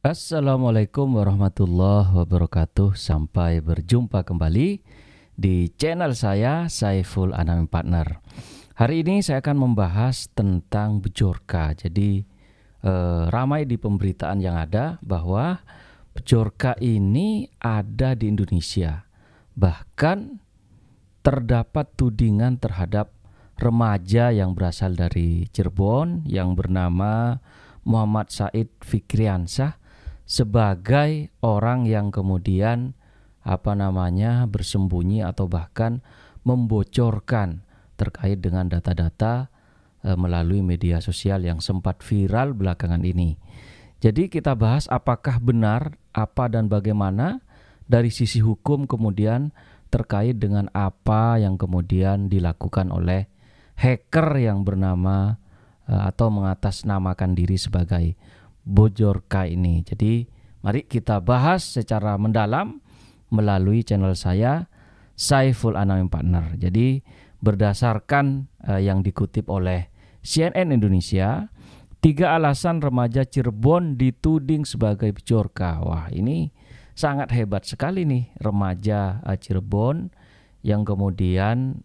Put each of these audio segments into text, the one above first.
Assalamualaikum warahmatullahi wabarakatuh. Sampai berjumpa kembali di channel saya, Saiful Anam Partner. Hari ini saya akan membahas tentang Bejorka. Jadi ramai di pemberitaan yang ada bahwa Bejorka ini ada di Indonesia. Bahkan terdapat tudingan terhadap remaja yang berasal dari Cirebon yang bernama Muhammad Said Fikriansah sebagai orang yang kemudian bersembunyi atau bahkan membocorkan terkait dengan data-data melalui media sosial yang sempat viral belakangan ini. Jadi kita bahas apakah benar, apa dan bagaimana dari sisi hukum kemudian terkait dengan apa yang kemudian dilakukan oleh hacker yang bernama atau mengatasnamakan diri sebagai Bejorka ini. Jadi mari kita bahas secara mendalam melalui channel saya, Saiful Anam Partner. Jadi berdasarkan yang dikutip oleh CNN Indonesia, 3 alasan remaja Cirebon dituding sebagai Bejorka. Wah, ini sangat hebat sekali nih remaja Cirebon yang kemudian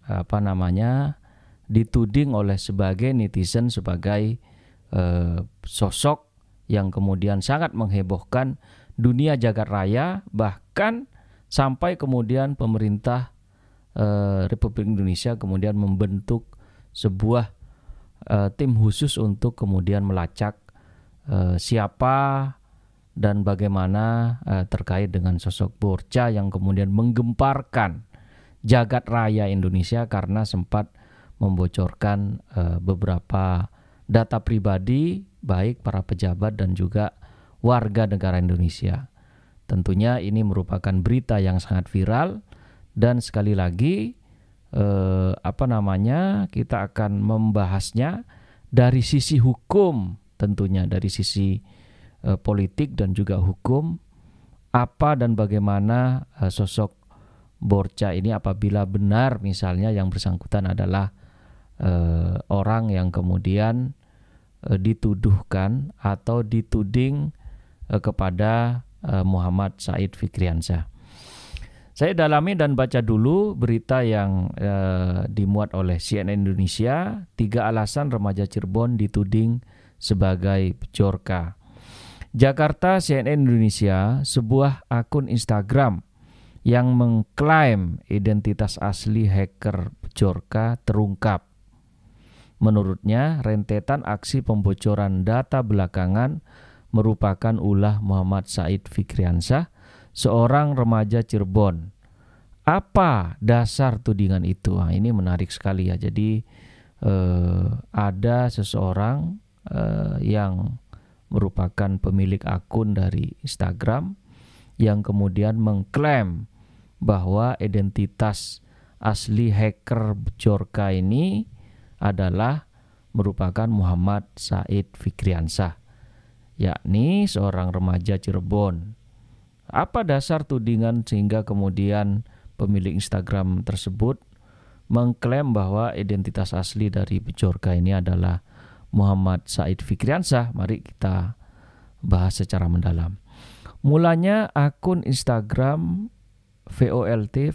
dituding oleh sebagai netizen sebagai sosok yang kemudian sangat menghebohkan dunia jagat raya, bahkan sampai kemudian pemerintah Republik Indonesia kemudian membentuk sebuah tim khusus untuk kemudian melacak siapa dan bagaimana terkait dengan sosok Borca yang kemudian menggemparkan jagat raya Indonesia karena sempat membocorkan beberapa data pribadi baik para pejabat dan juga warga negara Indonesia. Tentunya ini merupakan berita yang sangat viral dan sekali lagi kita akan membahasnya dari sisi hukum, tentunya dari sisi politik dan juga hukum, apa dan bagaimana sosok Borca ini apabila benar misalnya yang bersangkutan adalah orang yang kemudian dituduhkan atau dituding kepada Muhammad Said Fikriansah. Saya dalami dan baca dulu berita yang dimuat oleh CNN Indonesia, 3 alasan remaja Cirebon dituding sebagai Bejorka. Jakarta, CNN Indonesia, sebuah akun Instagram yang mengklaim identitas asli hacker Bejorka terungkap. Menurutnya, rentetan aksi pembocoran data belakangan merupakan ulah Muhammad Said Fikriansah, seorang remaja Cirebon. Apa dasar tudingan itu? Nah, ini menarik sekali ya. Jadi ada seseorang yang merupakan pemilik akun dari Instagram yang kemudian mengklaim bahwa identitas asli hacker Bejorka ini adalah merupakan Muhammad Said Fikriansah, yakni seorang remaja Cirebon. Apa dasar tudingan sehingga kemudian pemilik Instagram tersebut mengklaim bahwa identitas asli dari Bejorka ini adalah Muhammad Said Fikriansah? Mari kita bahas secara mendalam. Mulanya akun Instagram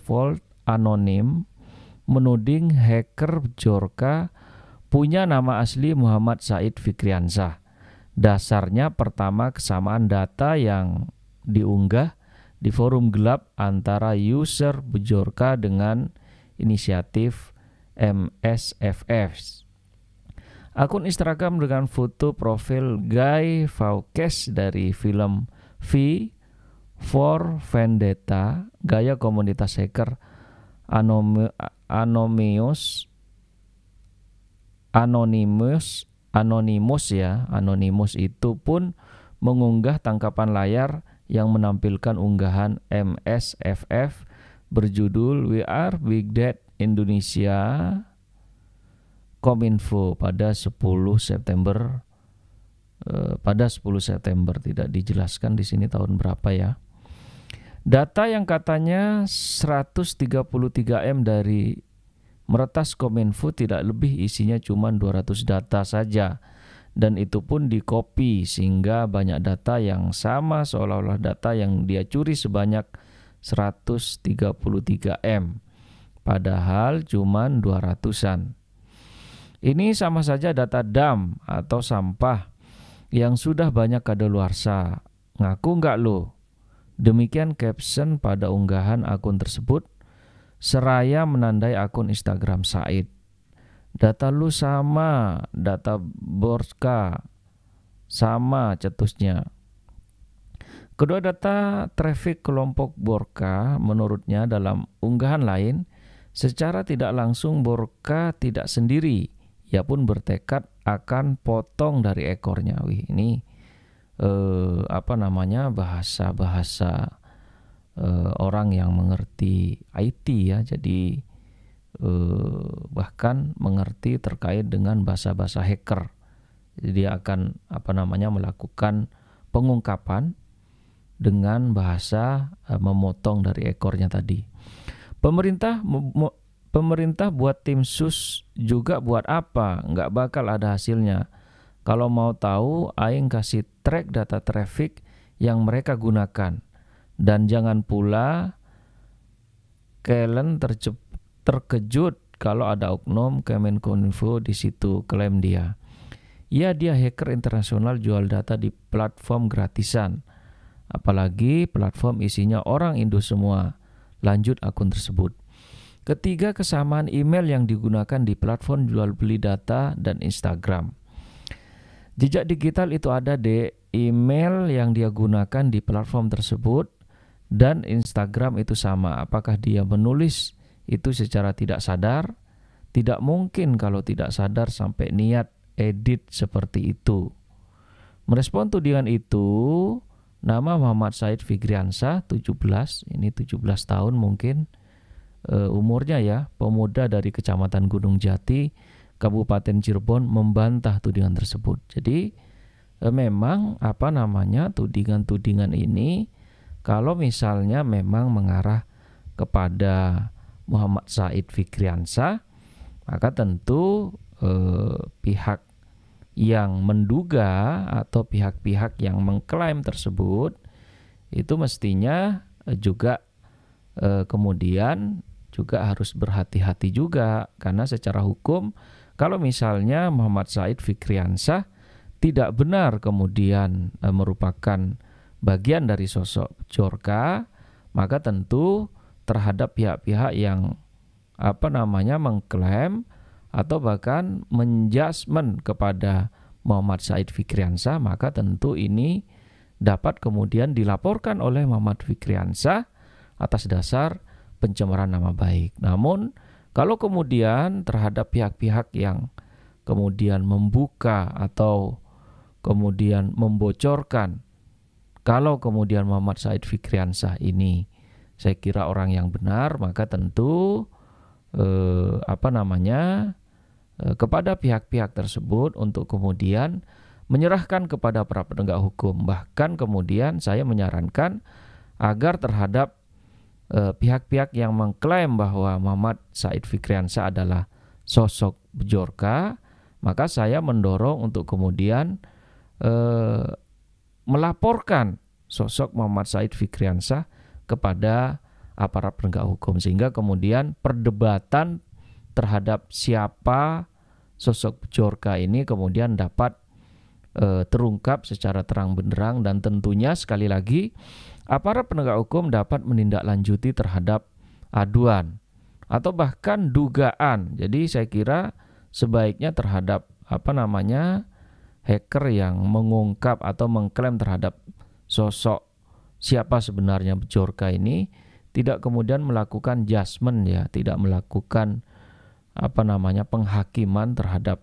Volt Anonim menuding hacker Bejorka punya nama asli Muhammad Said Fikriansah. Dasarnya pertama kesamaan data yang diunggah di forum gelap antara user Bejorka dengan inisiatif MSFF. Akun Instagram dengan foto profil Guy Fawkes dari film V for Vendetta, gaya komunitas hacker Anonymous itu pun mengunggah tangkapan layar yang menampilkan unggahan MSFF berjudul We Are Big Dad Indonesia Kominfo pada 10 September tidak dijelaskan di sini tahun berapa ya. Data yang katanya 133 M dari meretas Kominfo tidak lebih, isinya cuma 200 data saja dan itu pun di-copy sehingga banyak data yang sama seolah-olah data yang dia curi sebanyak 133 M, padahal cuman 200-an. Ini sama saja data dump atau sampah yang sudah banyak kadaluarsa. Ngaku nggak lo? Demikian caption pada unggahan akun tersebut seraya menandai akun Instagram Said. Data lu sama, data Borka sama cetusnya. Kedua data traffic kelompok Borka menurutnya dalam unggahan lain, secara tidak langsung Borka tidak sendiri. Ia pun bertekad akan potong dari ekornya. Wih, ini bahasa-bahasa orang yang mengerti IT ya. Jadi bahkan mengerti terkait dengan bahasa-bahasa hacker. Jadi dia akan melakukan pengungkapan dengan bahasa memotong dari ekornya tadi. Pemerintah buat tim sus juga buat apa? Nggak bakal ada hasilnya. Kalau mau tahu, aing kasih track data traffic yang mereka gunakan. Dan jangan pula kalian terkejut kalau ada oknum Kemenkominfo di situ, klaim dia. Ya, dia hacker internasional jual data di platform gratisan. Apalagi platform isinya orang Indo semua. Lanjut akun tersebut. Ketiga, kesamaan email yang digunakan di platform jual beli data dan Instagram. Jejak digital itu ada di email yang dia gunakan di platform tersebut dan Instagram itu sama. Apakah dia menulis itu secara tidak sadar? Tidak mungkin kalau tidak sadar sampai niat edit seperti itu. Merespon tudingan itu, nama Muhammad Said Fikriansah, 17 tahun mungkin umurnya ya, pemuda dari Kecamatan Gunung Jati, Kabupaten Cirebon, membantah tudingan tersebut. Jadi memang tudingan-tudingan ini kalau misalnya memang mengarah kepada Muhammad Said Fikriansah, maka tentu pihak yang menduga atau pihak-pihak yang mengklaim tersebut itu mestinya juga kemudian juga harus berhati-hati juga, karena secara hukum kalau misalnya Muhammad Said Fikriansah tidak benar kemudian merupakan bagian dari sosok Bjorka, maka tentu terhadap pihak-pihak yang mengklaim atau bahkan menjudgment kepada Muhammad Said Fikriansah, maka tentu ini dapat kemudian dilaporkan oleh Muhammad Fikriansah atas dasar pencemaran nama baik. Namun kalau kemudian terhadap pihak-pihak yang kemudian membuka atau kemudian membocorkan kalau kemudian Muhammad Said Fikriansah ini saya kira orang yang benar, maka tentu kepada pihak-pihak tersebut untuk kemudian menyerahkan kepada para penegak hukum. Bahkan kemudian saya menyarankan agar terhadap pihak-pihak yang mengklaim bahwa Muhammad Said Fikriansah adalah sosok Bjorka, maka saya mendorong untuk kemudian melaporkan sosok Muhammad Said Fikriansah kepada aparat penegak hukum, sehingga kemudian perdebatan terhadap siapa sosok Bjorka ini kemudian dapat terungkap secara terang benderang, dan tentunya sekali lagi aparat penegak hukum dapat menindaklanjuti terhadap aduan atau bahkan dugaan. Jadi saya kira sebaiknya terhadap hacker yang mengungkap atau mengklaim terhadap sosok siapa sebenarnya Bjorka ini tidak kemudian melakukan judgment ya, tidak melakukan penghakiman terhadap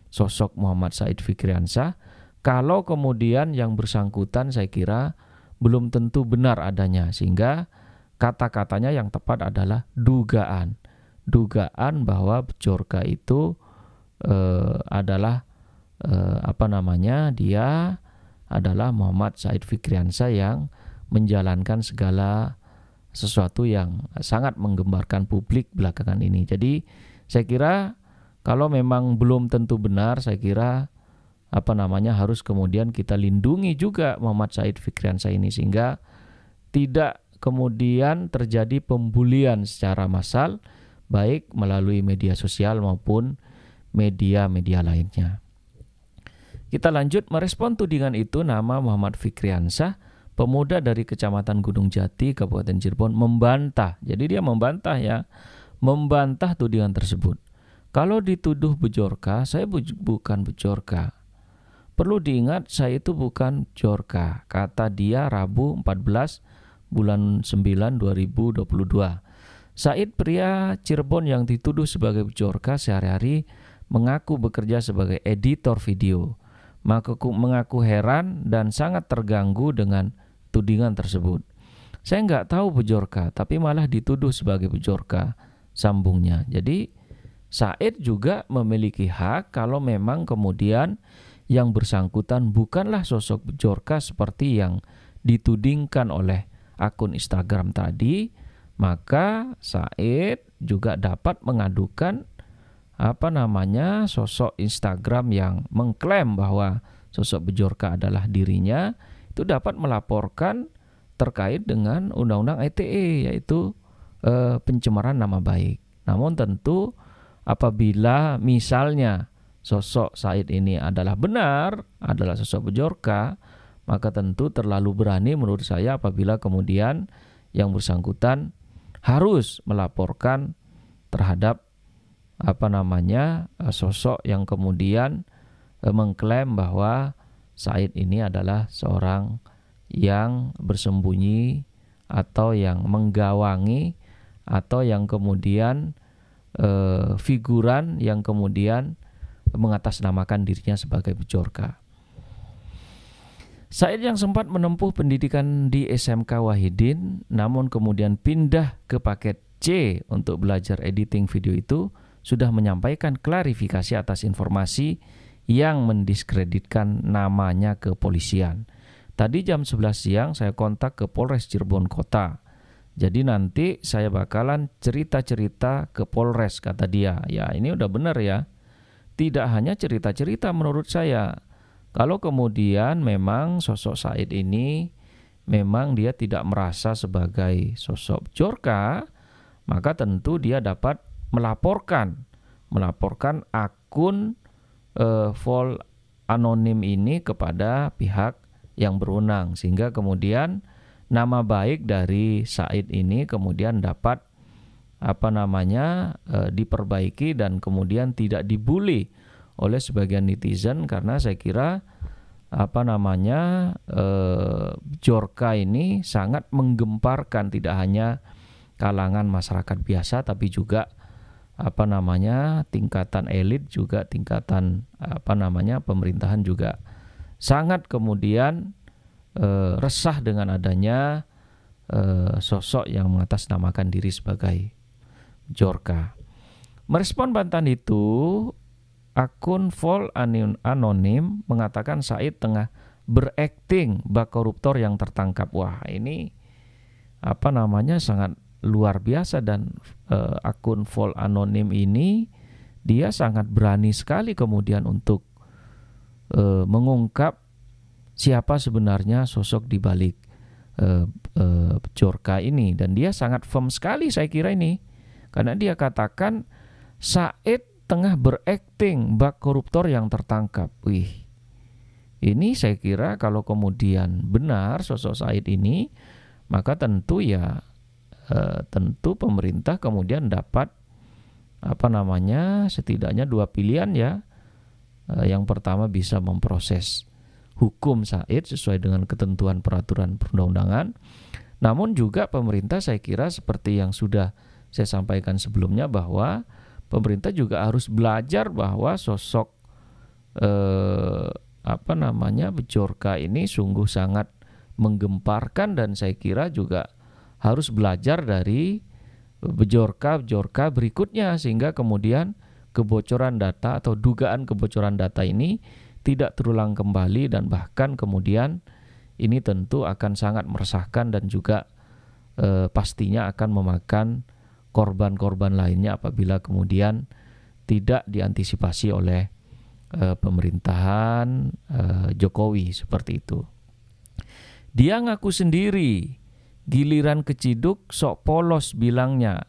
sosok Muhammad Said Fikriansah kalau kemudian yang bersangkutan saya kira belum tentu benar adanya, sehingga kata-katanya yang tepat adalah dugaan bahwa Bjorka itu adalah dia adalah Muhammad Said Fikriansah yang menjalankan segala sesuatu yang sangat menggembarkan publik belakangan ini. Jadi saya kira kalau memang belum tentu benar, saya kira harus kemudian kita lindungi juga Muhammad Said Fikriansyah ini, sehingga tidak kemudian terjadi pembulian secara massal baik melalui media sosial maupun media-media lainnya. Kita lanjut, merespon tudingan itu, nama Muhammad Fikriansyah, pemuda dari Kecamatan Gunung Jati, Kabupaten Cirebon, membantah. Jadi dia membantah tudingan tersebut. Kalau dituduh bejorka, saya bukan bejorka. Perlu diingat, saya itu bukan bejorka, kata dia Rabu 14 bulan 9 2022. Said, pria Cirebon yang dituduh sebagai bejorka, sehari-hari mengaku bekerja sebagai editor video. Mengaku heran dan sangat terganggu dengan tudingan tersebut. Saya nggak tahu bejorka, tapi malah dituduh sebagai bejorka, sambungnya. Jadi Said juga memiliki hak kalau memang kemudian yang bersangkutan bukanlah sosok bejorka seperti yang ditudingkan oleh akun Instagram tadi, maka Said juga dapat mengadukan sosok Instagram yang mengklaim bahwa sosok bejorka adalah dirinya, itu dapat melaporkan terkait dengan Undang-Undang ITE, yaitu pencemaran nama baik. Namun tentu apabila misalnya sosok Said ini adalah sosok bejorka, maka tentu terlalu berani menurut saya apabila kemudian yang bersangkutan harus melaporkan terhadap sosok yang kemudian mengklaim bahwa Said ini adalah seorang yang bersembunyi atau yang menggawangi atau yang kemudian figuran yang kemudian mengatasnamakan dirinya sebagai bejorka. Said yang sempat menempuh pendidikan di SMK Wahidin, namun kemudian pindah ke paket C untuk belajar editing video itu, sudah menyampaikan klarifikasi atas informasi yang mendiskreditkan namanya ke polisian. Tadi jam 11 siang saya kontak ke Polres Cirebon Kota. Jadi nanti saya bakalan cerita-cerita ke Polres, kata dia. Ya, ini udah benar ya. Tidak hanya cerita-cerita menurut saya. Kalau kemudian memang sosok Said ini memang dia tidak merasa sebagai sosok bejorka, maka tentu dia dapat melaporkan akun vol anonim ini kepada pihak yang berwenang, sehingga kemudian nama baik dari Said ini kemudian dapat diperbaiki dan kemudian tidak dibully oleh sebagian netizen, karena saya kira bejorka ini sangat menggemparkan tidak hanya kalangan masyarakat biasa tapi juga tingkatan elit, juga tingkatan pemerintahan juga sangat kemudian resah dengan adanya sosok yang mengatasnamakan diri sebagai bejorka. Merespon bantahan itu, akun vol anonim mengatakan Said tengah berakting bak koruptor yang tertangkap. Wah, ini sangat luar biasa, dan akun vol anonim ini dia sangat berani sekali kemudian untuk mengungkap siapa sebenarnya sosok di balik bejorka ini, dan dia sangat firm sekali saya kira ini, karena dia katakan Said tengah berakting bak koruptor yang tertangkap. Wih, ini saya kira kalau kemudian benar sosok Said ini, maka tentu pemerintah kemudian dapat setidaknya dua pilihan ya. Yang pertama, bisa memproses hukum Said sesuai dengan ketentuan peraturan perundang-undangan. Namun juga pemerintah saya kira seperti yang sudah saya sampaikan sebelumnya, bahwa pemerintah juga harus belajar bahwa sosok bejorka ini sungguh sangat menggemparkan, dan saya kira juga harus belajar dari bejorka berikutnya, sehingga kemudian kebocoran data atau dugaan kebocoran data ini tidak terulang kembali, dan bahkan kemudian ini tentu akan sangat meresahkan dan juga pastinya akan memakan korban-korban lainnya apabila kemudian tidak diantisipasi oleh pemerintahan Jokowi seperti itu. Dia ngaku sendiri, giliran keciduk sok polos bilangnya,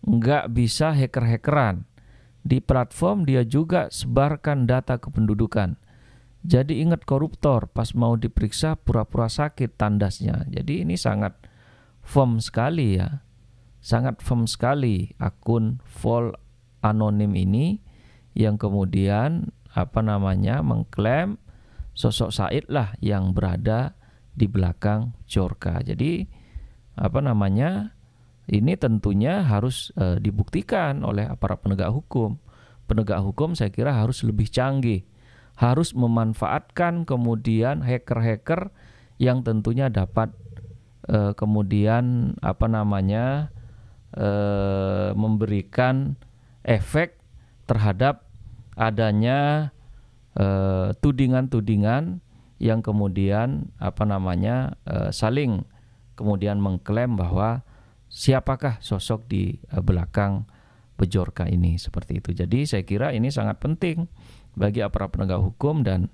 nggak bisa hacker-hackeran. Di platform dia juga sebarkan data kependudukan. Jadi ingat koruptor, pas mau diperiksa pura-pura sakit tandasnya. Jadi ini sangat firm sekali ya. Sangat firm sekali akun Vol Anonim ini yang kemudian mengklaim sosok Said lah yang berada di belakang Bjorka. Jadi ini tentunya harus dibuktikan oleh aparat penegak hukum. Penegak hukum saya kira harus lebih canggih, harus memanfaatkan kemudian hacker-hacker yang tentunya dapat memberikan efek terhadap adanya tudingan-tudingan yang kemudian saling kemudian mengklaim bahwa siapakah sosok di belakang Bjorka ini, seperti itu. Jadi saya kira ini sangat penting bagi aparat penegak hukum, dan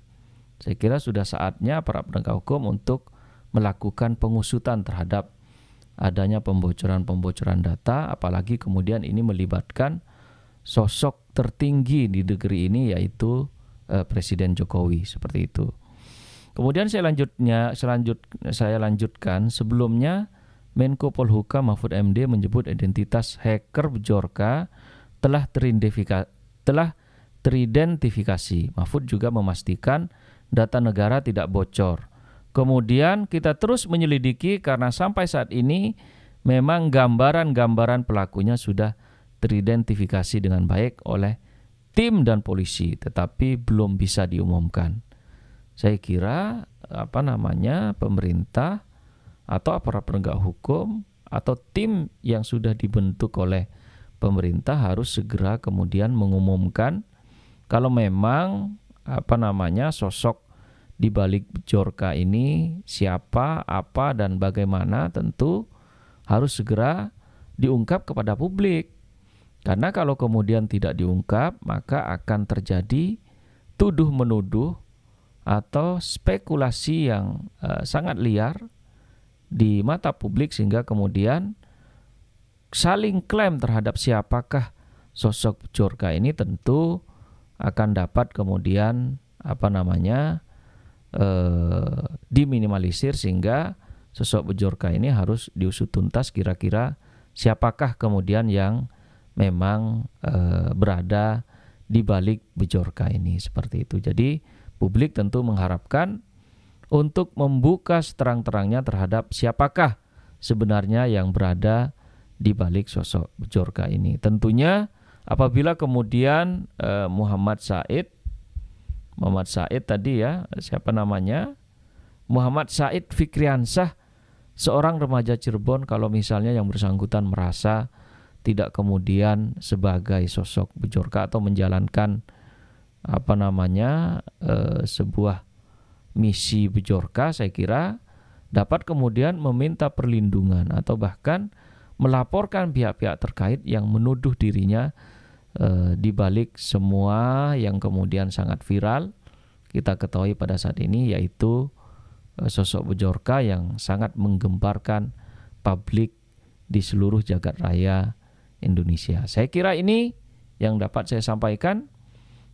saya kira sudah saatnya aparat penegak hukum untuk melakukan pengusutan terhadap adanya pembocoran-pembocoran data, apalagi kemudian ini melibatkan sosok tertinggi di negeri ini, yaitu Presiden Jokowi, seperti itu. Kemudian saya lanjutkan. Sebelumnya Menko Polhukam Mahfud MD menyebut identitas hacker Bjorka telah teridentifikasi. Mahfud juga memastikan data negara tidak bocor. Kemudian kita terus menyelidiki karena sampai saat ini memang gambaran-gambaran pelakunya sudah teridentifikasi dengan baik oleh tim dan polisi, tetapi belum bisa diumumkan. Saya kira pemerintah atau aparat penegak hukum atau tim yang sudah dibentuk oleh pemerintah harus segera kemudian mengumumkan kalau memang sosok di balik Bjorka ini siapa, apa, dan bagaimana, tentu harus segera diungkap kepada publik. Karena kalau kemudian tidak diungkap, maka akan terjadi tuduh-menuduh atau spekulasi yang sangat liar di mata publik, sehingga kemudian saling klaim terhadap siapakah sosok Bjorka ini tentu akan dapat kemudian diminimalisir, sehingga sosok Bjorka ini harus diusut tuntas kira-kira siapakah kemudian yang memang berada di balik Bjorka ini, seperti itu. Jadi publik tentu mengharapkan untuk membuka seterang-terangnya terhadap siapakah sebenarnya yang berada di balik sosok Bjorka ini. Tentunya apabila kemudian Muhammad Said tadi ya, Muhammad Said Fikriansah, seorang remaja Cirebon, kalau misalnya yang bersangkutan merasa tidak kemudian sebagai sosok Bjorka atau menjalankan sebuah misi Bjorka, saya kira dapat kemudian meminta perlindungan atau bahkan melaporkan pihak-pihak terkait yang menuduh dirinya di balik semua yang kemudian sangat viral kita ketahui pada saat ini, yaitu sosok Bjorka yang sangat menggemparkan publik di seluruh jagat raya Indonesia. Saya kira ini yang dapat saya sampaikan.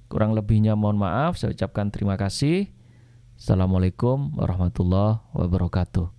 Kurang lebihnya mohon maaf. Saya ucapkan terima kasih. Assalamualaikum warahmatullahi wabarakatuh.